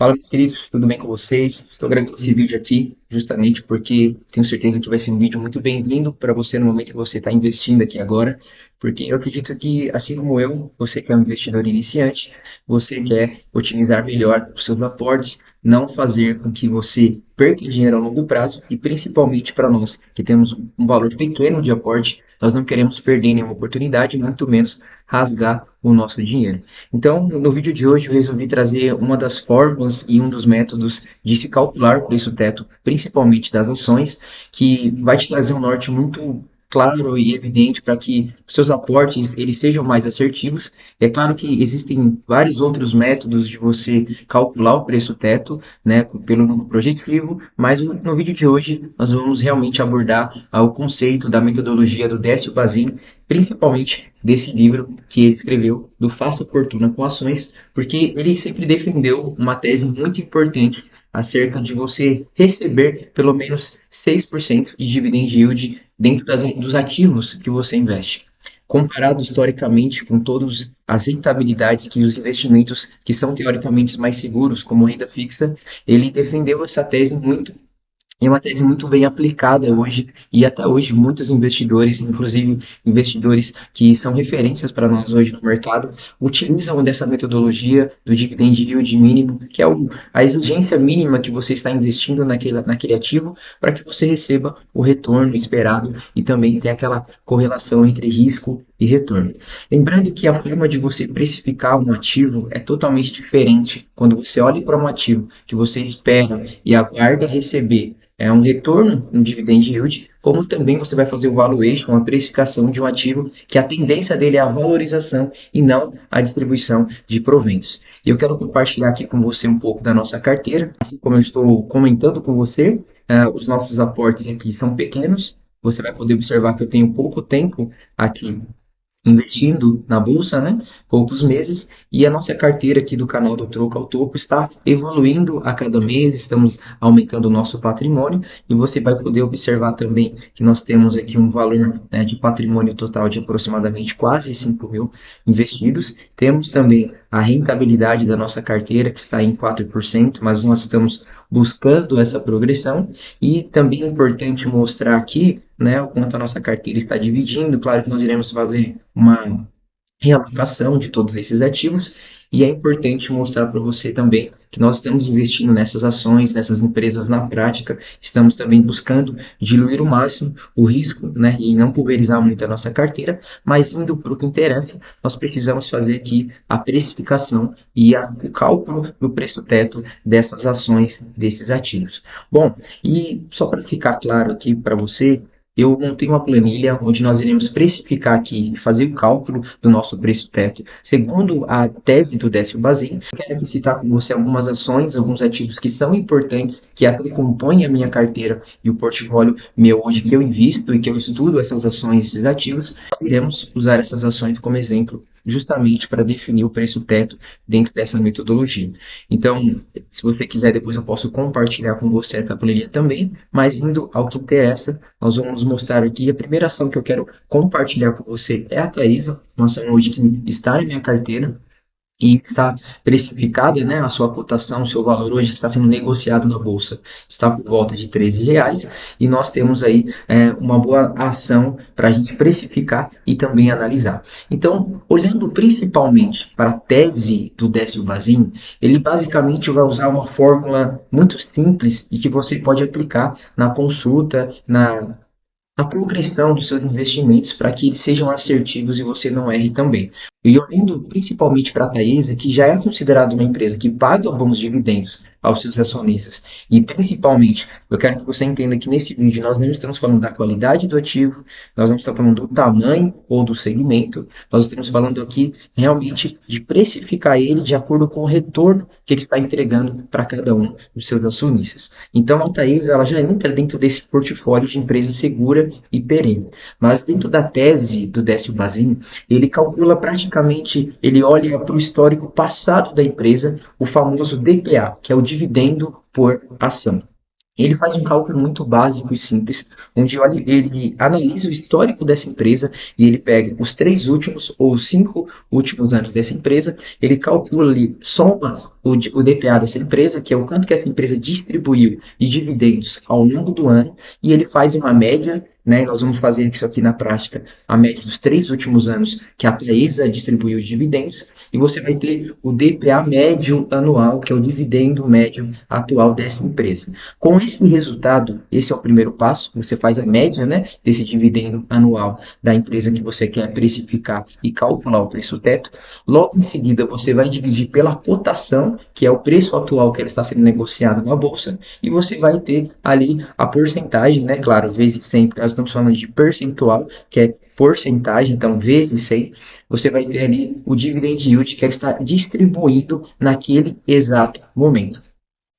Fala, meus queridos, tudo bem com vocês? Estou gravando esse vídeo aqui justamente porque tenho certeza que vai ser um vídeo muito bem-vindo para você no momento que você está investindo aqui agora, porque eu acredito que, assim como eu, você que é um investidor iniciante, você quer otimizar melhor os seus aportes, não fazer com que você perca dinheiro a longo prazo e principalmente para nós que temos um valor pequeno de aporte, nós não queremos perder nenhuma oportunidade, muito menos rasgar o nosso dinheiro. Então, no vídeo de hoje eu resolvi trazer uma das fórmulas e um dos métodos de se calcular o preço teto, principalmente das ações, que vai te trazer um norte muito claro e evidente para que os seus aportes eles sejam mais assertivos. É claro que existem vários outros métodos de você calcular o preço teto, né, pelo número projetivo, mas no vídeo de hoje nós vamos realmente abordar o conceito da metodologia do Décio Bazin, principalmente desse livro que ele escreveu, do Faça Fortuna com Ações, porque ele sempre defendeu uma tese muito importante acerca de você receber pelo menos 6% de dividend yield dentro dos ativos que você investe. Comparado historicamente com todas as rentabilidades que os investimentos que são teoricamente mais seguros, como renda fixa, ele defendeu essa tese muito. É uma tese muito bem aplicada hoje e até hoje muitos investidores, inclusive investidores que são referências para nós hoje no mercado, utilizam dessa metodologia do dividend yield mínimo, que é a exigência mínima que você está investindo naquele ativo para que você receba o retorno esperado e também tem aquela correlação entre risco e retorno. Lembrando que a forma de você precificar um ativo é totalmente diferente quando você olha para um ativo que você espera e aguarda receber um retorno no dividend yield, como também você vai fazer o valuation, a precificação de um ativo que a tendência dele é a valorização e não a distribuição de proventos. E eu quero compartilhar aqui com você um pouco da nossa carteira, assim como eu estou comentando com você, os nossos aportes aqui são pequenos, você vai poder observar que eu tenho pouco tempo aqui investindo na bolsa, né? Poucos meses, e a nossa carteira aqui do canal do Troco ao Toco está evoluindo a cada mês, estamos aumentando o nosso patrimônio, e você vai poder observar também que nós temos aqui um valor, né, de patrimônio total de aproximadamente quase 5 mil investidos. Temos também a rentabilidade da nossa carteira, que está em 4%, mas nós estamos buscando essa progressão, e também é importante mostrar aqui, né, o quanto a nossa carteira está dividindo. Claro que nós iremos fazer uma realocação de todos esses ativos e é importante mostrar para você também que nós estamos investindo nessas ações, nessas empresas na prática, estamos também buscando diluir o máximo o risco, né, e não pulverizar muito a nossa carteira, mas indo para o que interessa, nós precisamos fazer aqui a precificação e o cálculo do preço teto dessas ações, desses ativos. Bom, e só para ficar claro aqui para você, eu montei uma planilha onde nós iremos precificar aqui e fazer o cálculo do nosso preço teto segundo a tese do Décio Bazin. Eu quero aqui citar com você algumas ações, alguns ativos que são importantes, que até compõem a minha carteira e o portfólio meu hoje que eu invisto e que eu estudo essas ações, esses ativos. Nós iremos usar essas ações como exemplo justamente para definir o preço teto dentro dessa metodologia. Então, se você quiser, depois eu posso compartilhar com você a planilha também, mas indo ao que interessa, nós vamos mostrar aqui a primeira ação que eu quero compartilhar com você é a Taesa, uma ação hoje que está em minha carteira e está precificada, né, a sua cotação, o seu valor hoje está sendo negociado na bolsa, está por volta de R$ 13 e nós temos aí uma boa ação para a gente precificar e também analisar. Então, olhando principalmente para a tese do Décio Bazin, ele basicamente vai usar uma fórmula muito simples e que você pode aplicar na consulta, na progressão dos seus investimentos para que eles sejam assertivos e você não erre também. E olhando principalmente para a Taesa, que já é considerada uma empresa que paga bons dividendos aos seus acionistas, e principalmente, eu quero que você entenda que nesse vídeo nós não estamos falando da qualidade do ativo, nós não estamos falando do tamanho ou do segmento, nós estamos falando aqui realmente de precificar ele de acordo com o retorno que ele está entregando para cada um dos seus acionistas. Então a Taesa ela já entra dentro desse portfólio de empresa segura e perene. Mas dentro da tese do Décio Bazin, ele calcula praticamente, ele olha para o histórico passado da empresa, o famoso DPA, que é o dividendo por ação. Ele faz um cálculo muito básico e simples, onde ele analisa o histórico dessa empresa e ele pega os 3 últimos ou os 5 últimos anos dessa empresa, ele calcula ali, soma o DPA dessa empresa, que é o quanto que essa empresa distribuiu de dividendos ao longo do ano, e ele faz uma média, né? Nós vamos fazer isso aqui na prática, a média dos 3 últimos anos que a Taesa distribuiu de dividendos, e você vai ter o DPA médio anual, que é o dividendo médio atual dessa empresa. Com esse resultado, esse é o primeiro passo, você faz a média, né, desse dividendo anual da empresa que você quer precificar e calcular o preço teto. Logo em seguida, você vai dividir pela cotação, que é o preço atual que ela está sendo negociada na bolsa, e você vai ter ali a porcentagem, né, claro, vezes 100, porque nós estamos falando de percentual, que é porcentagem, então vezes 100, você vai ter ali o dividend yield que ela está distribuindo naquele exato momento.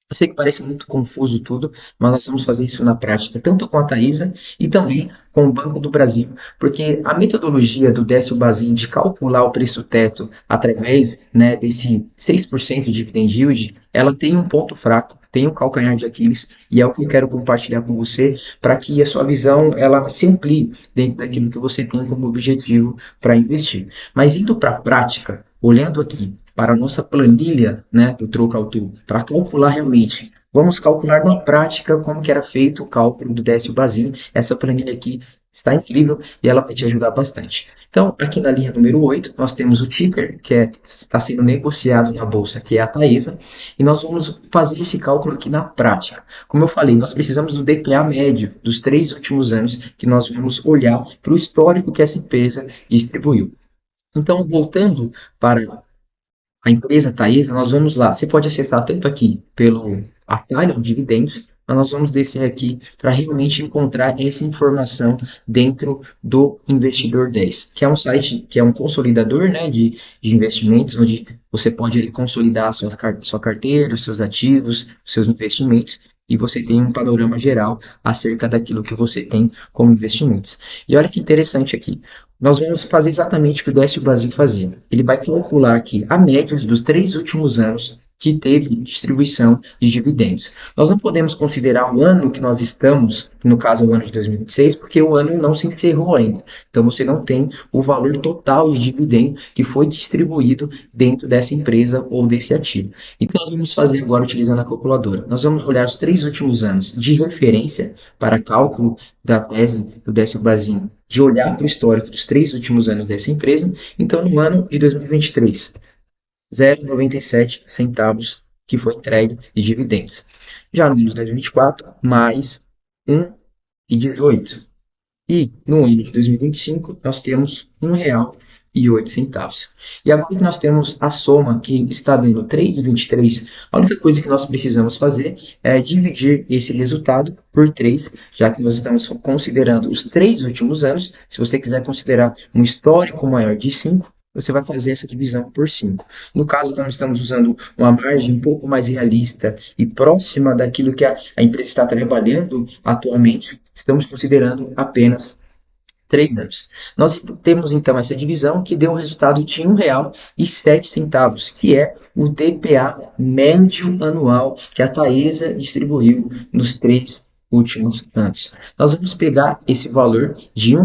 Eu sei que parece muito confuso tudo, mas nós vamos fazer isso na prática, tanto com a Taesa e também com o Banco do Brasil, porque a metodologia do Décio Bazin de calcular o preço teto através, né, desse 6% de dividend yield, ela tem um ponto fraco, tem um calcanhar de Aquiles, e é o que eu quero compartilhar com você, para que a sua visão ela se amplie dentro daquilo que você tem como objetivo para investir. Mas indo para a prática, olhando aqui para a nossa planilha, né, do Troco ao Tubo, para calcular realmente. Vamos calcular na prática como que era feito o cálculo do Décio Bazin. Essa planilha aqui está incrível e ela vai te ajudar bastante. Então, aqui na linha número 8, nós temos o ticker, que está sendo negociado na bolsa, que é a Taesa, e nós vamos fazer esse cálculo aqui na prática. Como eu falei, nós precisamos do DPA médio dos 3 últimos anos, que nós vamos olhar para o histórico que essa empresa distribuiu. Então, voltando para a empresa Taesa, nós vamos lá. Você pode acessar tanto aqui pelo atalho de dividendos, mas nós vamos descer aqui para realmente encontrar essa informação dentro do Investidor 10, que é um site, que é um consolidador, né, de investimentos, onde você pode ali, consolidar a sua carteira, os seus ativos, os seus investimentos, e você tem um panorama geral acerca daquilo que você tem como investimentos. E olha que interessante aqui. Nós vamos fazer exatamente o que o Décio Brasil fazia. Ele vai calcular aqui a média dos 3 últimos anos que teve distribuição de dividendos. Nós não podemos considerar o ano que nós estamos, no caso o ano de 2026, porque o ano não se encerrou ainda. Então você não tem o valor total de dividendo que foi distribuído dentro dessa empresa ou desse ativo. E o que nós vamos fazer agora utilizando a calculadora? Nós vamos olhar os 3 últimos anos de referência para cálculo da tese do Décio Bazin, de olhar para o histórico dos 3 últimos anos dessa empresa. Então, no ano de 2023, 0,97 centavos que foi entregue de dividendos. Já no ano de 2024, mais 1,18. E no ano de 2025, nós temos R$ 1,08. E agora que nós temos a soma que está dando 3,23, a única coisa que nós precisamos fazer é dividir esse resultado por 3, já que nós estamos considerando os 3 últimos anos. Se você quiser considerar um histórico maior de 5, você vai fazer essa divisão por 5. No caso, como estamos usando uma margem um pouco mais realista e próxima daquilo que a empresa está trabalhando atualmente, estamos considerando apenas 3 anos. Nós temos então essa divisão que deu um resultado de R$ 1,07, que é o DPA médio anual que a Taesa distribuiu nos 3 últimos anos. Nós vamos pegar esse valor de R$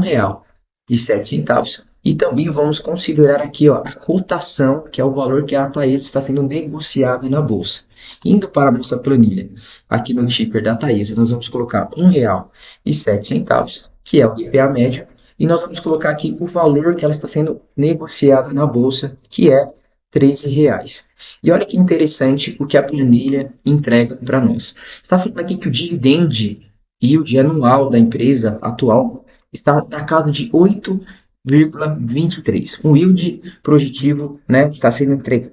1,07 e também vamos considerar aqui, ó, a cotação, que é o valor que a Taesa está sendo negociada na bolsa. Indo para a nossa planilha, aqui no ticker da Taesa, nós vamos colocar R$ 1,07, que é o DPA médio, e nós vamos colocar aqui o valor que ela está sendo negociada na bolsa, que é R$ 13. E olha que interessante o que a planilha entrega para nós. Está falando aqui que o dividend yield anual da empresa atual está na casa de 8,23. Um yield projetivo, né, está sendo entregue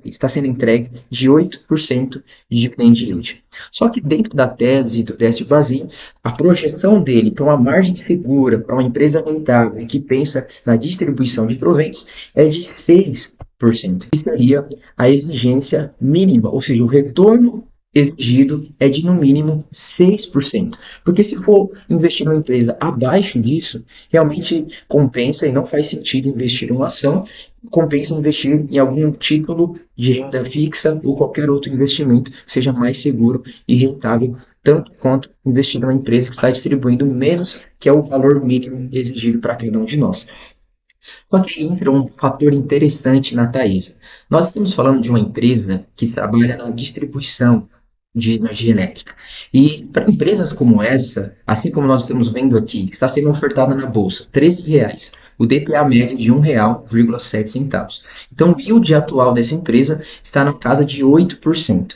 de 8% de dividend yield. Só que dentro da tese do Décio Bazin, a projeção dele para uma margem segura, para uma empresa rentável que pensa na distribuição de proventos, é de 6%. Que seria a exigência mínima, ou seja, o retorno exigido é de no mínimo 6%. Porque se for investir numa empresa abaixo disso, realmente compensa e não faz sentido investir em uma ação, compensa investir em algum título de renda fixa ou qualquer outro investimento que seja mais seguro e rentável tanto quanto investir numa empresa que está distribuindo menos, que é o valor mínimo exigido para cada um de nós. Só que aí entra um fator interessante na Taesa. Nós estamos falando de uma empresa que trabalha na distribuição de energia elétrica. E para empresas como essa, assim como nós estamos vendo aqui, está sendo ofertada na bolsa R$ 13, o DPA médio de R$ 1,07. Então, o yield atual dessa empresa está na casa de 8%.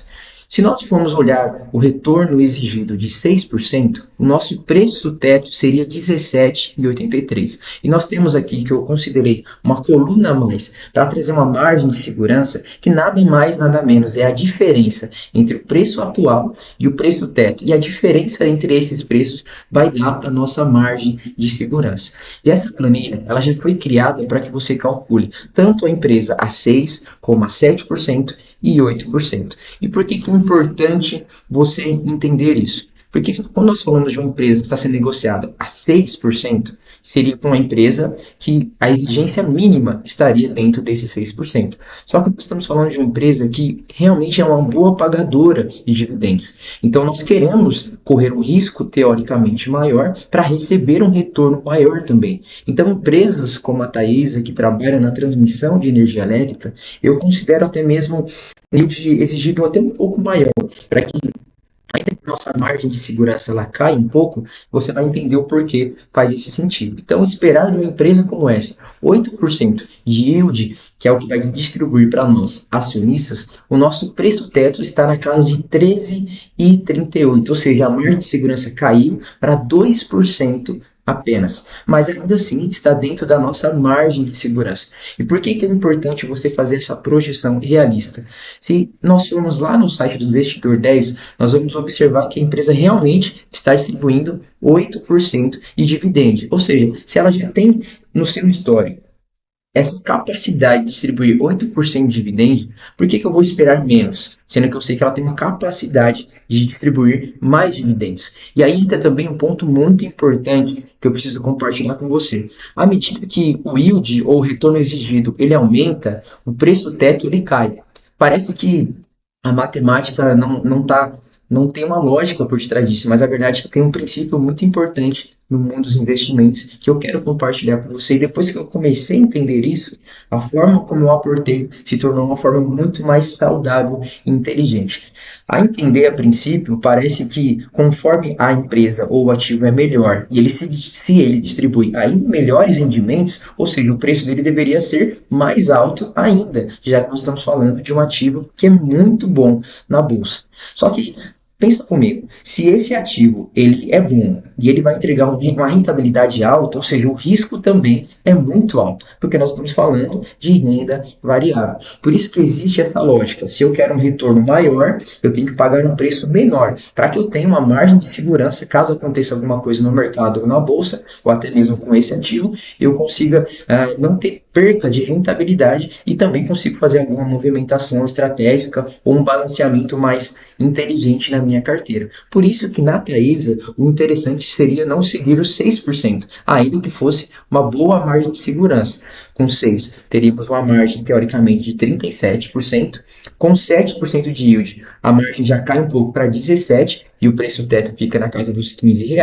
Se nós formos olhar o retorno exigido de 6%, o nosso preço teto seria R$ 17,83. E nós temos aqui, que eu considerei uma coluna a mais, para trazer uma margem de segurança, que nada mais, nada menos é a diferença entre o preço atual e o preço teto. E a diferença entre esses preços vai dar a nossa margem de segurança. E essa planilha, ela já foi criada para que você calcule tanto a empresa a 6%, como a 7% e 8%. E por que é importante você entender isso? Porque quando nós falamos de uma empresa que está sendo negociada a 6%, seria para uma empresa que a exigência mínima estaria dentro desses 6%. Só que nós estamos falando de uma empresa que realmente é uma boa pagadora de dividendos. Então nós queremos correr um risco teoricamente maior para receber um retorno maior também. Então empresas como a Taesa, que trabalham na transmissão de energia elétrica, eu considero até mesmo exigido até um pouco maior, para que ainda que nossa margem de segurança ela caia um pouco, você vai entender o porquê faz esse sentido. Então, esperar de uma empresa como essa, 8% de yield, que é o que vai distribuir para nós, acionistas, o nosso preço teto está na casa de 13,38, ou seja, a margem de segurança caiu para 2% apenas, mas ainda assim está dentro da nossa margem de segurança. E por que é importante você fazer essa projeção realista? Se nós formos lá no site do Investidor 10, nós vamos observar que a empresa realmente está distribuindo 8% de dividendo, ou seja, se ela já tem no seu histórico essa capacidade de distribuir 8% de dividendo, por que eu vou esperar menos? Sendo que eu sei que ela tem uma capacidade de distribuir mais dividendos. E aí entra também um ponto muito importante que eu preciso compartilhar com você. À medida que o yield ou o retorno exigido ele aumenta, o preço teto ele cai. Parece que a matemática não tem uma lógica por trás disso, mas a verdade é que tem um princípio muito importante no mundo dos investimentos que eu quero compartilhar com você. E depois que eu comecei a entender isso, a forma como eu aportei se tornou uma forma muito mais saudável e inteligente. A entender a princípio, parece que conforme a empresa ou o ativo é melhor e se ele distribui ainda melhores rendimentos, ou seja, o preço dele deveria ser mais alto ainda, já que nós estamos falando de um ativo que é muito bom na bolsa. Só que pensa comigo, se esse ativo ele é bom e ele vai entregar uma rentabilidade alta, ou seja, o risco também é muito alto, porque nós estamos falando de renda variável. Por isso que existe essa lógica. Se eu quero um retorno maior, eu tenho que pagar um preço menor, para que eu tenha uma margem de segurança caso aconteça alguma coisa no mercado ou na bolsa, ou até mesmo com esse ativo, eu consiga não ter perca de rentabilidade e também consigo fazer alguma movimentação estratégica ou um balanceamento mais inteligente na minha carteira. Por isso que na Taesa, o interessante seria não seguir os 6%, ainda que fosse uma boa margem de segurança. Com 6, teríamos uma margem, teoricamente, de 37%, com 7% de yield, a margem já cai um pouco para 17%, e o preço teto fica na casa dos R$ 15,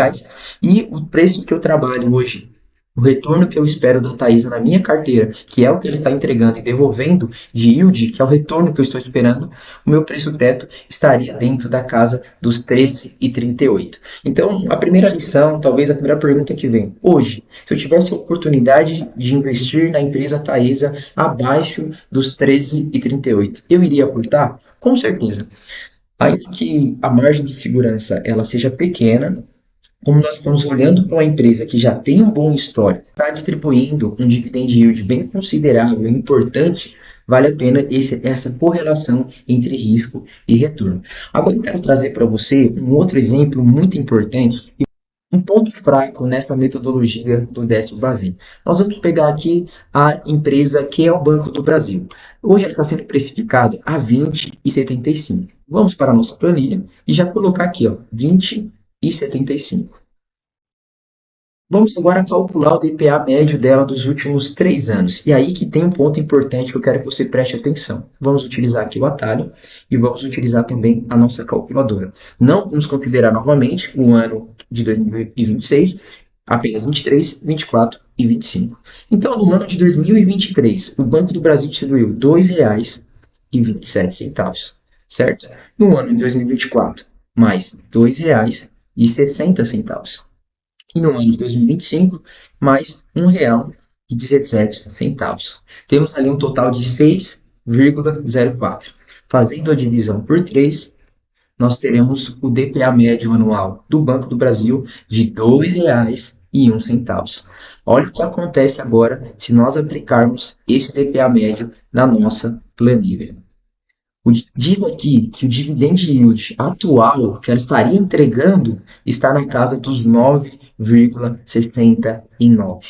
e o preço que eu trabalho hoje, o retorno que eu espero da Taesa na minha carteira, que é o que ele está entregando e devolvendo de yield, que é o retorno que eu estou esperando, o meu preço teto estaria dentro da casa dos 13,38. Então, a primeira lição, talvez a primeira pergunta que vem. Hoje, se eu tivesse a oportunidade de investir na empresa Taesa abaixo dos 13,38, eu iria aportar? Com certeza. Ainda que a margem de segurança ela seja pequena, como nós estamos olhando para uma empresa que já tem um bom histórico, está distribuindo um dividend yield bem considerável e importante, vale a pena essa correlação entre risco e retorno. Agora eu quero trazer para você um outro exemplo muito importante e um ponto fraco nessa metodologia do Décio Bazin. Nós vamos pegar aqui a empresa que é o Banco do Brasil. Hoje ela está sendo precificada a 20,75. Vamos para a nossa planilha e já colocar aqui, ó, 20,75. Vamos agora calcular o DPA médio dela dos últimos 3 anos. E aí que tem um ponto importante que eu quero que você preste atenção. Vamos utilizar aqui o atalho e vamos utilizar também a nossa calculadora. Não vamos considerar novamente o ano de 2026, apenas 23, 24 e 25. Então, no ano de 2023, o Banco do Brasil distribuiu R$ 2,27, certo? No ano de 2024, mais R$ 2,60. E no ano de 2025, mais R$ 1,17. Temos ali um total de 6,04. Fazendo a divisão por 3, nós teremos o DPA médio anual do Banco do Brasil de R$ 2,01. Olha o que acontece agora se nós aplicarmos esse DPA médio na nossa planilha. Diz aqui que o dividend yield atual que ela estaria entregando está na casa dos 9,69.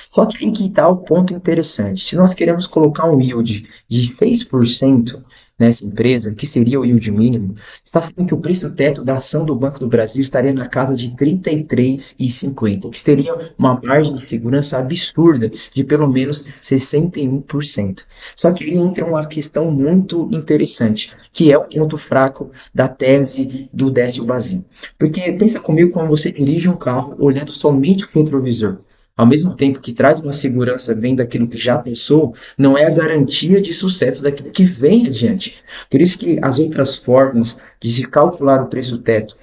Só que aí que está o ponto interessante. Se nós queremos colocar um yield de 6% nessa empresa, que seria o yield mínimo, está falando que o preço teto da ação do Banco do Brasil estaria na casa de R$ 33,50, que seria uma margem de segurança absurda de pelo menos 61%. Só que aí entra uma questão muito interessante, que é o ponto fraco da tese do Décio Bazin. Porque pensa comigo quando você dirige um carro olhando somente o retrovisor. Ao mesmo tempo que traz uma segurança vem daquilo que já pensou, não é a garantia de sucesso daquilo que vem adiante. Por isso que as outras formas de se calcular o preço teto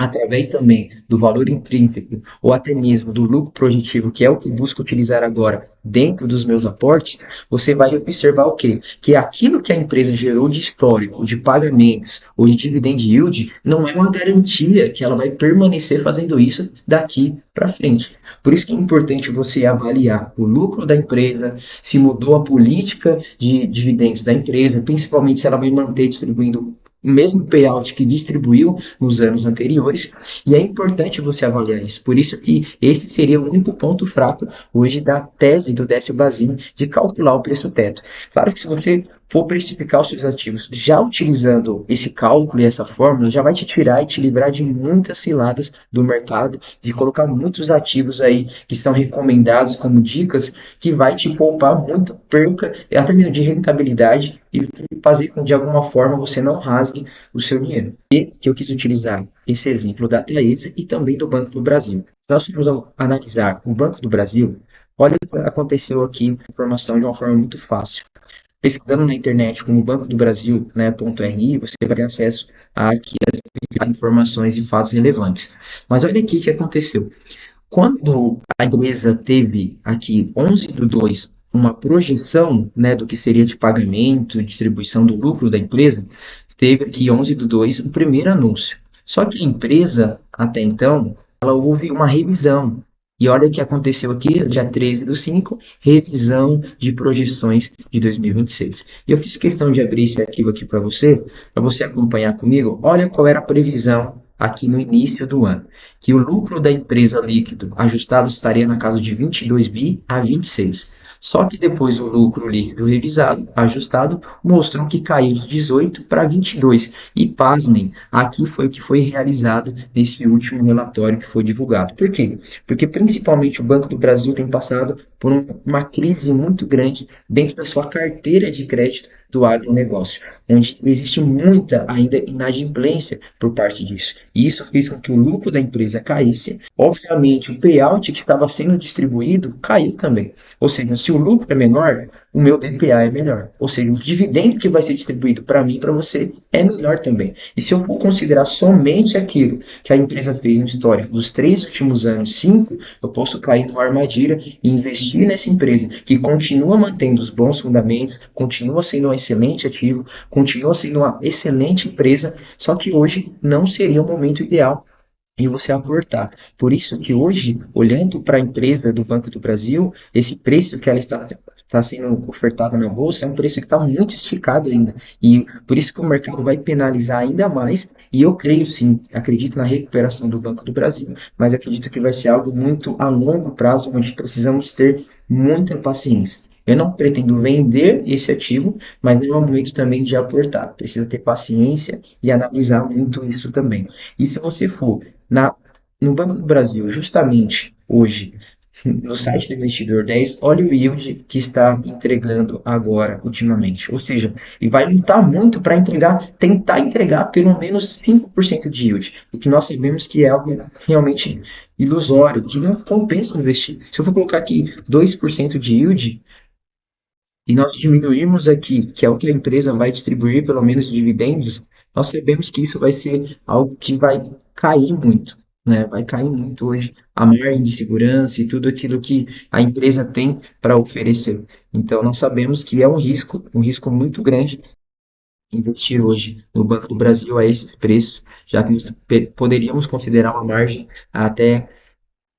através também do valor intrínseco ou até mesmo do lucro projetivo, que é o que eu busco utilizar agora dentro dos meus aportes, você vai observar o quê? Que aquilo que a empresa gerou de histórico, de pagamentos ou de dividend yield, não é uma garantia que ela vai permanecer fazendo isso daqui para frente. Por isso que é importante você avaliar o lucro da empresa, se mudou a política de dividendos da empresa, principalmente se ela vai manter distribuindo o mesmo payout que distribuiu nos anos anteriores, e é importante você avaliar isso. Por isso que esse seria o único ponto fraco hoje da tese do Décio Bazin de calcular o preço teto. Claro que se você for precificar os seus ativos já utilizando esse cálculo e essa fórmula, já vai te tirar e te livrar de muitas filadas do mercado, de colocar muitos ativos aí que são recomendados como dicas, que vai te poupar muito perca, até mesmo de rentabilidade, e fazer com que de alguma forma você não rasgue o seu dinheiro. E que eu quis utilizar esse exemplo da Taesa e também do Banco do Brasil. Se nós formos analisar o Banco do Brasil, olha o que aconteceu aqui, informação de uma forma muito fácil. Pesquisando na internet como Banco do Brasil, né, .ri, você vai ter acesso a aqui as informações e fatos relevantes. Mas olha aqui o que aconteceu. Quando a empresa teve aqui 11/2 uma projeção, né, do que seria de pagamento, distribuição do lucro da empresa, teve aqui 11/2 o primeiro anúncio. Só que a empresa, até então, ela houve uma revisão. E olha o que aconteceu aqui, dia 13/5, revisão de projeções de 2026. E eu fiz questão de abrir esse arquivo aqui para você acompanhar comigo. Olha qual era a previsão aqui no início do ano, que o lucro da empresa líquido ajustado estaria na casa de 22 bi a 26. Só que depois o lucro líquido revisado, ajustado, mostrou que caiu de 18 para 22. E pasmem, aqui foi o que foi realizado nesse último relatório que foi divulgado. Por quê? Porque principalmente o Banco do Brasil tem passado por uma crise muito grande dentro da sua carteira de crédito do agronegócio, onde existe muita ainda inadimplência por parte disso. E isso fez com que o lucro da empresa caísse. Obviamente, o payout que estava sendo distribuído caiu também. Ou seja, se o lucro é menor, o meu DPA é melhor. Ou seja, o dividendo que vai ser distribuído para mim e para você é melhor também. E se eu for considerar somente aquilo que a empresa fez no histórico dos 3 últimos anos, 5, eu posso cair numa armadilha e investir nessa empresa que continua mantendo os bons fundamentos, continua sendo um excelente ativo, continua sendo uma excelente empresa, só que hoje não seria o momento ideal e você aportar. Por isso que hoje, olhando para a empresa do Banco do Brasil, esse preço que ela está sendo ofertada na bolsa é um preço que está muito esticado ainda. E por isso que o mercado vai penalizar ainda mais. E eu creio sim, acredito na recuperação do Banco do Brasil, mas acredito que vai ser algo muito a longo prazo, onde precisamos ter muita paciência. Eu não pretendo vender esse ativo, mas não é o momento também de aportar. Precisa ter paciência e analisar muito isso também. E se você for no Banco do Brasil, justamente hoje no site do Investidor 10, olha o yield que está entregando agora, ultimamente. Ou seja, e vai lutar muito para entregar, tentar entregar pelo menos 5% de yield, o que nós sabemos que é algo realmente ilusório, que não compensa investir. Se eu for colocar aqui 2% de yield, e nós diminuirmos aqui, que é o que a empresa vai distribuir, pelo menos dividendos, nós sabemos que isso vai ser algo que vai cair muito, né? Vai cair muito hoje a margem de segurança e tudo aquilo que a empresa tem para oferecer. Então, nós sabemos que é um risco muito grande investir hoje no Banco do Brasil a esses preços, já que nós poderíamos considerar uma margem até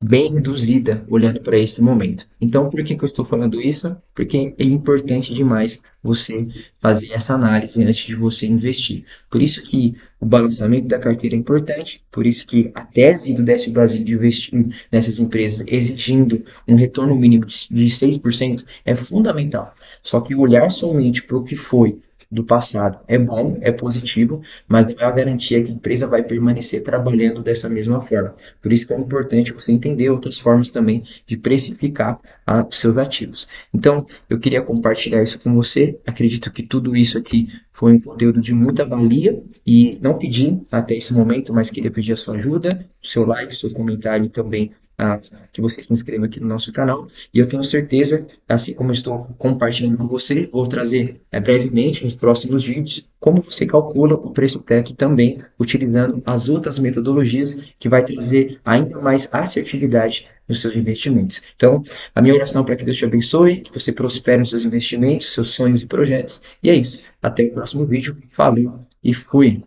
bem reduzida olhando para esse momento. Então, por que que eu estou falando isso? Porque é importante demais você fazer essa análise antes de você investir. Por isso que o balanceamento da carteira é importante, por isso que a tese do Décio Brasil de investir nessas empresas exigindo um retorno mínimo de 6% é fundamental. Só que olhar somente para o que foi do passado é bom, é positivo, mas não é a garantia que a empresa vai permanecer trabalhando dessa mesma forma. Por isso que é importante você entender outras formas também de precificar os seus ativos. Então, eu queria compartilhar isso com você. Acredito que tudo isso aqui foi um conteúdo de muita valia e não pedi até esse momento, mas queria pedir a sua ajuda, o seu like, o seu comentário e também que você se inscreva aqui no nosso canal. E eu tenho certeza, assim como eu estou compartilhando com você, vou trazer brevemente nos próximos vídeos como você calcula o preço teto também, utilizando as outras metodologias que vai trazer ainda mais assertividade nos seus investimentos. Então, a minha oração para que Deus te abençoe, que você prospere nos seus investimentos, seus sonhos e projetos. E é isso. Até o próximo vídeo. Falou e fui!